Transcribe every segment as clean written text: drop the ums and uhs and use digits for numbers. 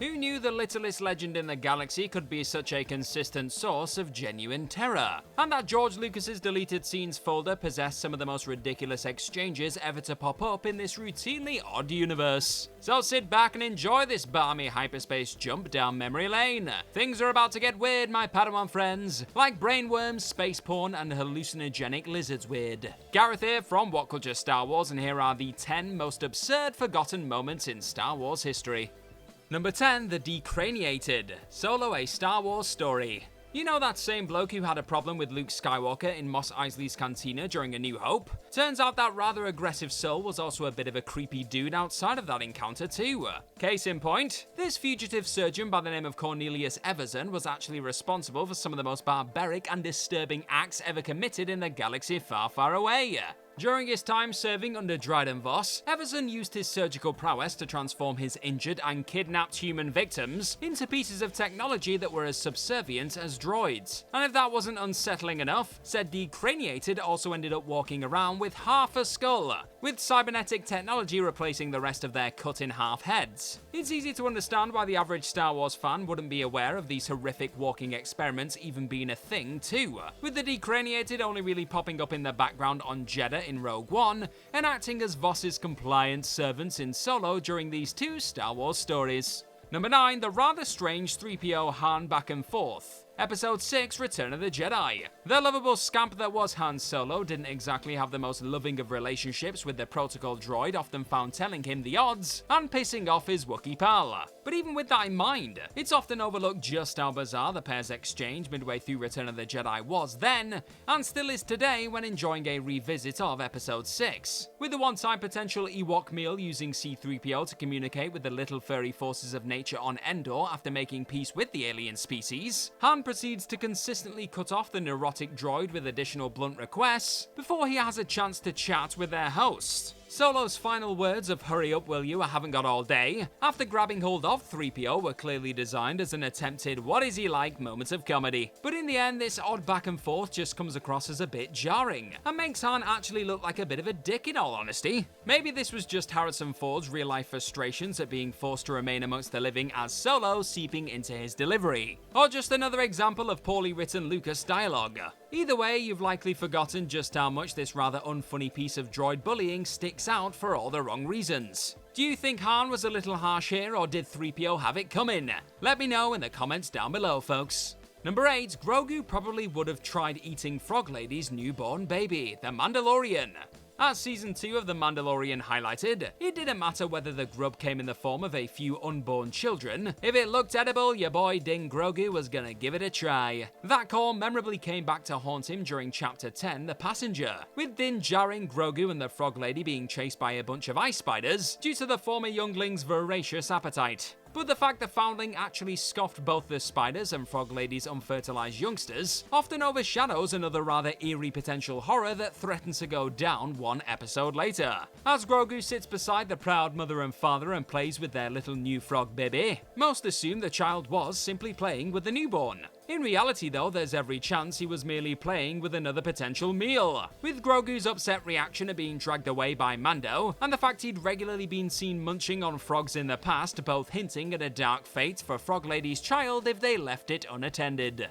Who knew the littlest legend in the galaxy could be such a consistent source of genuine terror? And that George Lucas's deleted scenes folder possessed some of the most ridiculous exchanges ever to pop up in this routinely odd universe. So sit back and enjoy this balmy hyperspace jump down memory lane. Things are about to get weird, my Padawan friends, like brainworms, space porn, and hallucinogenic lizards weird. Gareth here from What Culture Star Wars, and here are the 10 most absurd forgotten moments in Star Wars history. Number 10, the Decraniated Solo, a Star Wars story. You know that same bloke who had a problem with Luke Skywalker in Mos Eisley's cantina during A New Hope? Turns out that rather aggressive soul was also a bit of a creepy dude outside of that encounter too. Case in point, this fugitive surgeon by the name of Cornelius Everson was actually responsible for some of the most barbaric and disturbing acts ever committed in the galaxy far, far away. During his time serving under Dryden Voss, Everson used his surgical prowess to transform his injured and kidnapped human victims into pieces of technology that were as subservient as droids. And if that wasn't unsettling enough, said Decraniated also ended up walking around with half a skull, with cybernetic technology replacing the rest of their cut-in-half heads. It's easy to understand why the average Star Wars fan wouldn't be aware of these horrific walking experiments even being a thing too, with the Decraniated only really popping up in the background on Jeddah in Rogue One, and acting as Voss's compliant servants in Solo during these two Star Wars stories. Number 9, the rather strange 3PO Han back and forth. Episode 6, Return of the Jedi. The lovable scamp that was Han Solo didn't exactly have the most loving of relationships with the protocol droid often found telling him the odds and pissing off his Wookiee pal. But even with that in mind, it's often overlooked just how bizarre the pair's exchange midway through Return of the Jedi was then, and still is today when enjoying a revisit of Episode 6. With the one-time potential Ewok meal using C-3PO to communicate with the little furry forces of nature on Endor after making peace with the alien species, Han proceeds to consistently cut off the neurotic droid with additional blunt requests before he has a chance to chat with their host. Solo's final words of "hurry up will you, I haven't got all day," after grabbing hold of 3PO were clearly designed as an attempted what is he like moment of comedy. But in the end, this odd back and forth just comes across as a bit jarring, and makes Han actually look like a bit of a dick in all honesty. Maybe this was just Harrison Ford's real life frustrations at being forced to remain amongst the living as Solo seeping into his delivery. Or just another example of poorly written Lucas dialogue. Either way, you've likely forgotten just how much this rather unfunny piece of droid bullying sticks out for all the wrong reasons. Do you think Han was a little harsh here, or did 3PO have it coming? Let me know in the comments down below, folks. Number 8, Grogu probably would have tried eating Frog Lady's newborn baby, the Mandalorian. As Season 2 of The Mandalorian highlighted, it didn't matter whether the grub came in the form of a few unborn children. If it looked edible, your boy Din Grogu was gonna give it a try. That call memorably came back to haunt him during Chapter 10, The Passenger, with Din jarring Grogu and the Frog Lady being chased by a bunch of ice spiders due to the former youngling's voracious appetite. But the fact the foundling actually scoffed both the spiders and Frog Lady's unfertilized youngsters often overshadows another rather eerie potential horror that threatens to go down one episode later. As Grogu sits beside the proud mother and father and plays with their little new frog baby, most assume the child was simply playing with the newborn. In reality though, there's every chance he was merely playing with another potential meal, with Grogu's upset reaction at being dragged away by Mando, and the fact he'd regularly been seen munching on frogs in the past both hinting at a dark fate for Frog Lady's child if they left it unattended.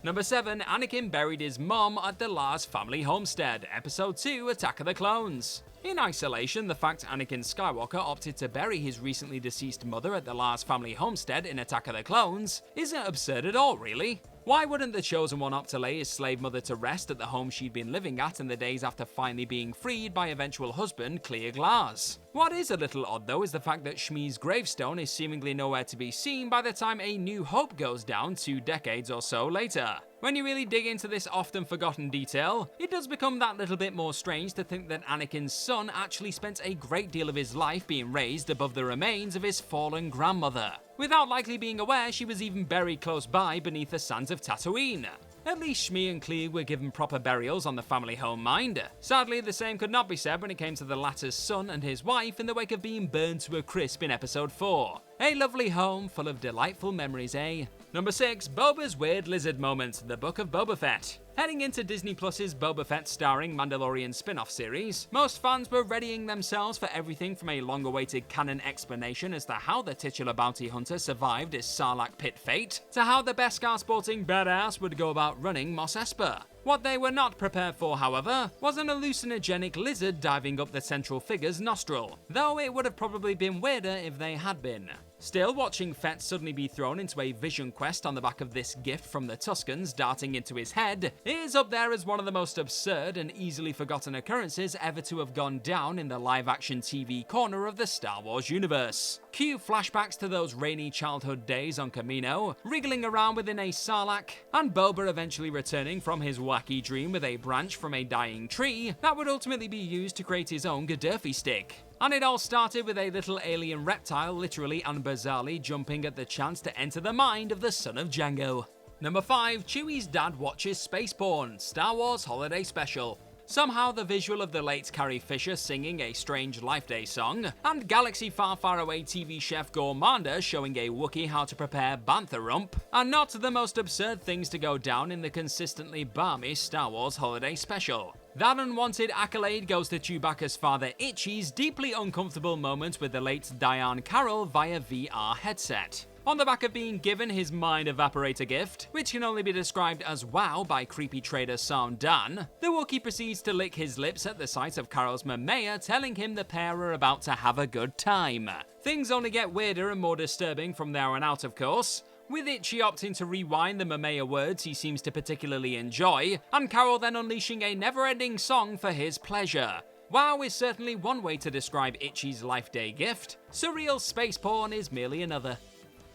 Number 7, Anakin buried his mom at the Lars family homestead, Episode 2, Attack of the Clones. In isolation, the fact Anakin Skywalker opted to bury his recently deceased mother at the Lars family homestead in Attack of the Clones isn't absurd at all, really. Why wouldn't the Chosen One opt to lay his slave mother to rest at the home she'd been living at in the days after finally being freed by eventual husband Clea Glaz? What is a little odd though is the fact that Shmi's gravestone is seemingly nowhere to be seen by the time A New Hope goes down 2 decades or so later. When you really dig into this often forgotten detail, it does become that little bit more strange to think that Anakin's son actually spent a great deal of his life being raised above the remains of his fallen grandmother, without likely being aware she was even buried close by beneath the sands of Tatooine. At least Shmi and Clea were given proper burials on the family home, mind. Sadly, the same could not be said when it came to the latter's son and his wife in the wake of being burned to a crisp in Episode 4. A lovely home full of delightful memories, eh? Number 6, Boba's Weird Lizard Moment, The Book of Boba Fett. Heading into Disney Plus's Boba Fett starring Mandalorian spin-off series, most fans were readying themselves for everything from a long-awaited canon explanation as to how the titular bounty hunter survived his Sarlacc pit fate, to how the Beskar-sporting badass would go about running Mos Espa. What they were not prepared for, however, was an hallucinogenic lizard diving up the central figure's nostril, though it would have probably been weirder if they had been. Still, watching Fett suddenly be thrown into a vision quest on the back of this gift from the Tuskens darting into his head is up there as one of the most absurd and easily forgotten occurrences ever to have gone down in the live-action TV corner of the Star Wars universe. Cue flashbacks to those rainy childhood days on Kamino, wriggling around within a Sarlacc, and Boba eventually returning from his wacky dream with a branch from a dying tree that would ultimately be used to create his own Gaddafi stick. And it all started with a little alien reptile literally and bizarrely jumping at the chance to enter the mind of the son of Jango. Number 5, Chewie's dad watches space porn, Star Wars Holiday Special. Somehow the visual of the late Carrie Fisher singing a strange Life Day song, and Galaxy Far Far Away TV chef Gormanda showing a Wookiee how to prepare bantha rump, are not the most absurd things to go down in the consistently balmy Star Wars Holiday Special. That unwanted accolade goes to Chewbacca's father Itchy's deeply uncomfortable moment with the late Diane Carroll via VR headset. On the back of being given his mind evaporator gift, which can only be described as wow by creepy trader Sam Dan, the Wookiee proceeds to lick his lips at the sight of Carol's mamea telling him the pair are about to have a good time. Things only get weirder and more disturbing from there on out, of course, with Itchy opting to rewind the mamea words he seems to particularly enjoy, and Carol then unleashing a never-ending song for his pleasure. Wow is certainly one way to describe Itchy's Life Day gift. Surreal space porn is merely another.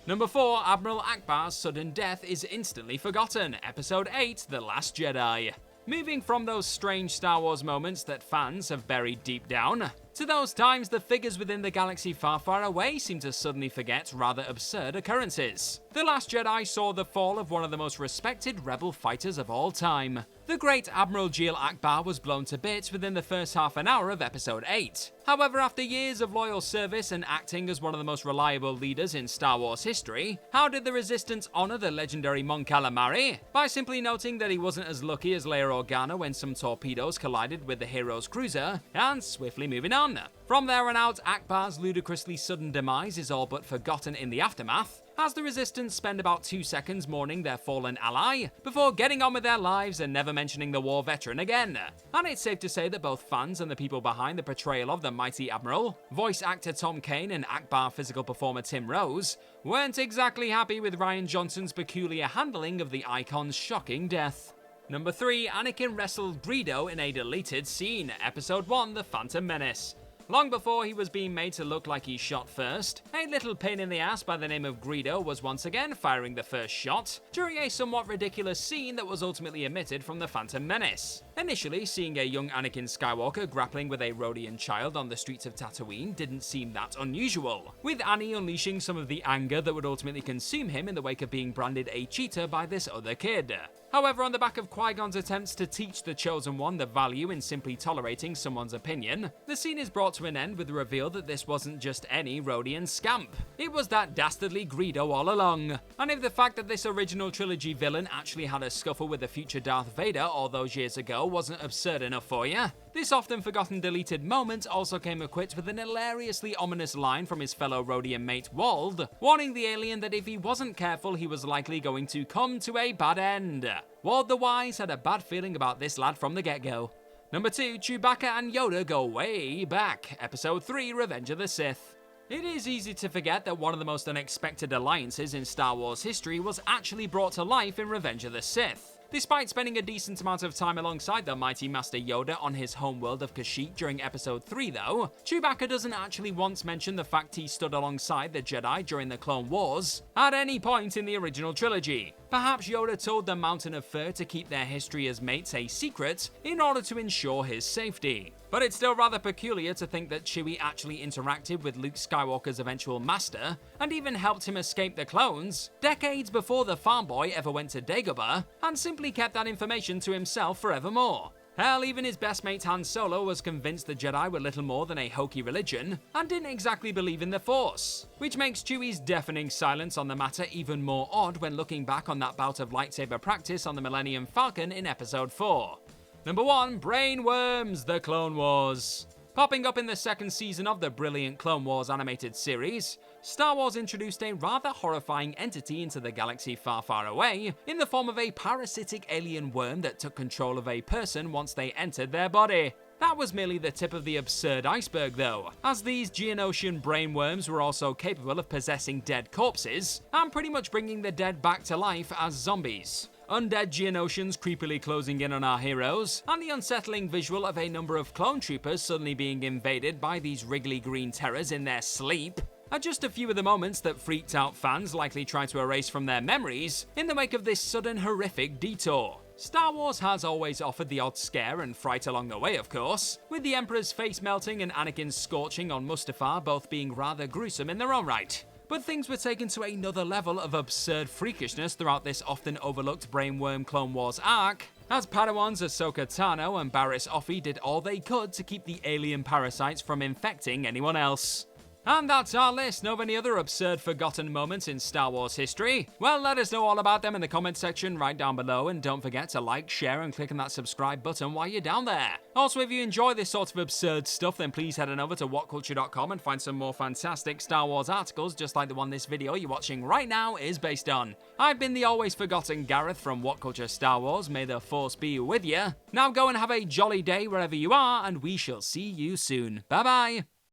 Number 4, Admiral Akbar's sudden death is instantly forgotten, Episode 8, The Last Jedi. Moving from those strange Star Wars moments that fans have buried deep down, to those times the figures within the galaxy far, far away seem to suddenly forget rather absurd occurrences. The Last Jedi saw the fall of one of the most respected rebel fighters of all time. The great Admiral Gil Akbar was blown to bits within the first half an hour of Episode 8. However, after years of loyal service and acting as one of the most reliable leaders in Star Wars history, how did the Resistance honor the legendary Mon Calamari? By simply noting that he wasn't as lucky as Leia Organa when some torpedoes collided with the hero's cruiser, and swiftly moving on. From there on out, Akbar's ludicrously sudden demise is all but forgotten in the aftermath, as the Resistance spend about 2 seconds mourning their fallen ally, before getting on with their lives and never mentioning the war veteran again. And it's safe to say that both fans and the people behind the portrayal of the mighty Admiral, voice actor Tom Kane and Akbar physical performer Tim Rose, weren't exactly happy with Rian Johnson's peculiar handling of the icon's shocking death. Number 3, Anakin wrestled Greedo in a deleted scene, Episode 1, The Phantom Menace. Long before he was being made to look like he shot first, a little pain in the ass by the name of Greedo was once again firing the first shot, during a somewhat ridiculous scene that was ultimately omitted from The Phantom Menace. Initially, seeing a young Anakin Skywalker grappling with a Rhodian child on the streets of Tatooine didn't seem that unusual, with Annie unleashing some of the anger that would ultimately consume him in the wake of being branded a cheater by this other kid. However, on the back of Qui-Gon's attempts to teach the Chosen One the value in simply tolerating someone's opinion, the scene is brought to an end with the reveal that this wasn't just any Rhodian scamp. It was that dastardly Greedo all along. And if the fact that this original trilogy villain actually had a scuffle with the future Darth Vader all those years ago wasn't absurd enough for you, this often forgotten deleted moment also came equipped with an hilariously ominous line from his fellow Rhodian mate Wald, warning the alien that if he wasn't careful he was likely going to come to a bad end. Wald the Wise had a bad feeling about this lad from the get-go. Number 2, Chewbacca and Yoda go way back, Episode 3, Revenge of the Sith. It is easy to forget that one of the most unexpected alliances in Star Wars history was actually brought to life in Revenge of the Sith. Despite spending a decent amount of time alongside the mighty Master Yoda on his homeworld of Kashyyyk during Episode 3 though, Chewbacca doesn't actually once mention the fact he stood alongside the Jedi during the Clone Wars at any point in the original trilogy. Perhaps Yoda told the Mountain of Fur to keep their history as mates a secret in order to ensure his safety. But it's still rather peculiar to think that Chewie actually interacted with Luke Skywalker's eventual master, and even helped him escape the clones, decades before the farm boy ever went to Dagobah, and simply kept that information to himself forevermore. Hell, even his best mate Han Solo was convinced the Jedi were little more than a hokey religion, and didn't exactly believe in the Force, which makes Chewie's deafening silence on the matter even more odd when looking back on that bout of lightsaber practice on the Millennium Falcon in Episode 4. Number 1, Brainworms, The Clone Wars. Popping up in the second season of the brilliant Clone Wars animated series, Star Wars introduced a rather horrifying entity into the galaxy far, far away, in the form of a parasitic alien worm that took control of a person once they entered their body. That was merely the tip of the absurd iceberg though, as these Geonosian brainworms were also capable of possessing dead corpses, and pretty much bringing the dead back to life as zombies. Undead Geonosians creepily closing in on our heroes, and the unsettling visual of a number of clone troopers suddenly being invaded by these wriggly green terrors in their sleep are just a few of the moments that freaked out fans likely try to erase from their memories in the wake of this sudden horrific detour. Star Wars has always offered the odd scare and fright along the way, of course, with the Emperor's face melting and Anakin's scorching on Mustafar both being rather gruesome in their own right. But things were taken to another level of absurd freakishness throughout this often overlooked Brainworm Clone Wars arc, as Padawans Ahsoka Tano and Barriss Offee did all they could to keep the alien parasites from infecting anyone else. And that's our list. Know of any other absurd forgotten moments in Star Wars history? Well, let us know all about them in the comment section right down below, and don't forget to like, share, and click on that subscribe button while you're down there. Also, if you enjoy this sort of absurd stuff, then please head on over to whatculture.com and find some more fantastic Star Wars articles just like the one this video you're watching right now is based on. I've been the always forgotten Gareth from What Culture Star Wars. May the Force be with you. Now go and have a jolly day wherever you are, and we shall see you soon. Bye bye!